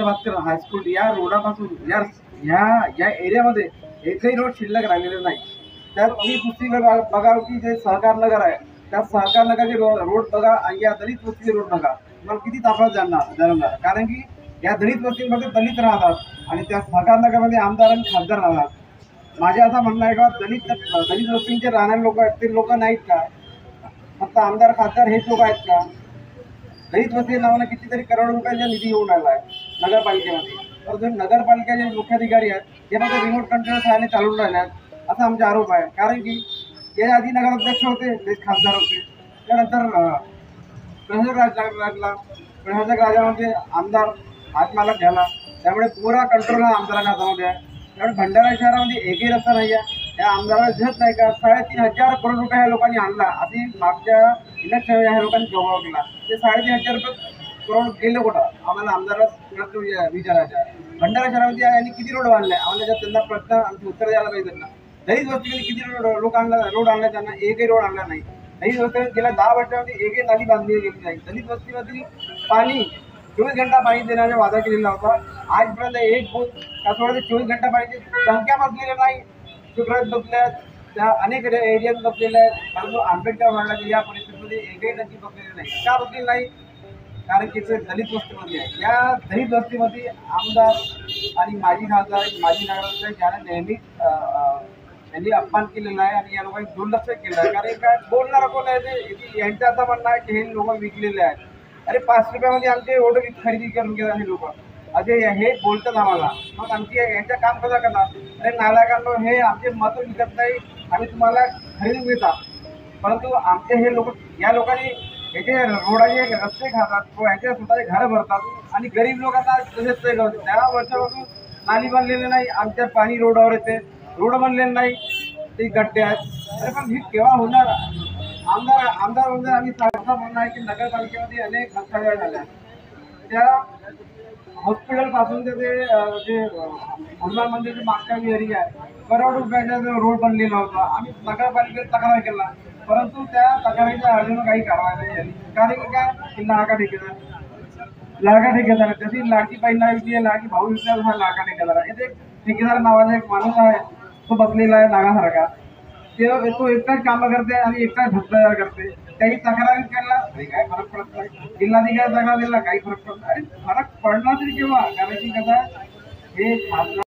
Bhaskar high school या रोडापासून या ह्या या एरियामध्ये एकही रोड शिल्लक राहिलेले नाही। त्यात तुम्ही दुसरीकडे बघा की जे सहकार नगर आहे, त्या सहकार नगरचे रोड बघा आणि या दलित वस्तीचे रोड बघा, तुम्हाला किती ताफात जाणवणार। कारण की या दलित वस्तीमध्ये दलित राहतात आणि त्या सहकार नगरमध्ये आमदार आणि खासदार राहतात। माझे असं म्हणणं आहे का दलित दलित वस्तीचे राहणारे लोक आहेत ते लोक नाहीत का? फक्त आमदार खासदार हेच लोक आहेत का? दलित वस्ती नावानं कितीतरी करोड रुपयाचा निधी येऊन आला आहे नगरपालिकेमध्ये, परंतु नगरपालिकेचे मुख्याधिकारी आहेत हे फक्त रिमोट कंट्रोल सहाय्याने चालवून राहिले आहेत असा आमचा आरोप आहे। कारण की या आधी नगराध्यक्ष होते, ते खासदार होते, त्यानंतर प्रशासक राज लागला, प्रशासक राजामध्ये आमदार हातमालक झाला, त्यामुळे पुरा कंट्रोल हा आमदारांच्या हातामध्ये आहे। त्यामुळे भंडारा शहरामध्ये एकही रस्ता नाही आहे, या आमदाराला दिसत नाही का 3,500 करोड रुपये ह्या लोकांनी आणला, अशी मागच्या इलेक्शन ह्या लोकांनी गौरव केला। ते 3,500 करोड गेले कुठं आम्हाला आमदाराला प्रश्न विचारायचा आहे। भंडारा शहरामध्ये यांनी किती रोड बांधले आम्हाला जर त्यांना प्रश्न आमची उत्तर द्यायला पाहिजे। त्यांना दलित वस्तीमध्ये किती रोड आणला त्यांना एकही रोड आणला नाही। दलित वस्तीमध्ये गेल्या 10 वर्षामध्ये एकही नाली बांधली गेली नाही। दलित वस्तीमधील पाणी 24 घंटा पाणी देण्याचा वादा केलेला होता, आजपर्यंत एक बूथ कासवाडा 24 घंटा पाण्याची संख्या बसलेली नाही। शुक्रात बसल्या त्या अनेक एरियात बसलेल्या आहेत, परंतु आंबेडकर वार्डाच्या या परिस्थितीमध्ये एकही टंकी बसलेली नाही। का बसलेली नाही? कारण की ते दलित वस्तीमध्ये आहे। या दलित वस्तीमध्ये आमदार आणि माजी खासदार माजी नगराध्यक्ष याने नेहमी यांनी अपमान केलेला आहे आणि या लोकांनी दुर्लक्ष केलं आहे। कारण काय बोलणारा कोण आहे ते यांचं असं म्हणणं आहे की हे लोक विकलेले आहेत। अरे 5 रुपयामध्ये आमचे ओढे खरेदी करून घेतात हे लोक, असे हे बोलतात आम्हाला। मग आमची यांचं काम कसं करणार? अरे नालायकांनो, हे आमचे मतं विकत नाही, आम्ही तुम्हाला खरेदी देतात, परंतु आमचे हे लोक या लोकांनी याचे रोडाचे रस्ते खातात, यांचे स्वतःचे घरं भरतात आणि गरीब लोकांना तसेच ते करतात। त्या वर्षापासून नाली बनलेले नाही, आमच्या पाणी रोडावर येते, रोड बनलेले नाही, ते गड्डे आहेत। अरे पण हे केव्हा होणार? आमदार म्हणजे आम्ही सारखं म्हणणं आहे की नगरपालिकेमध्ये अनेक भ्रष्टाचार झाल्या। त्या हॉस्पिटल पासून ते जे हनुमान मंदिरच्या मागच्या एरिया आहे, करोड रुपयाचा रोड बनलेला होता। आम्ही नगरपालिकेत तक्रार केला, परंतु त्या तक्रारीच्या अजून काही कारवाई नाही झाली। कारण की काय लाडका ठेकेदार जशी लाडकी बहीण आहे, लाडकी भाऊ विकला हा लाडका ठेकेदार आहे। इथे ठेकेदार नावाचा एक माणूस आहे, तो बसलेला आहे नागासारखा, तो एकटाच कामं करते आणि एकटाच भ्रष्टाचार करते। काही तक्रारी केला तरी काय फरक पडत नाही, जिल्हाधिकारी तक्रार दिला काही फरक पडत नाही। अरे फरक पडला तरी केव्हा? कारण की कसं हे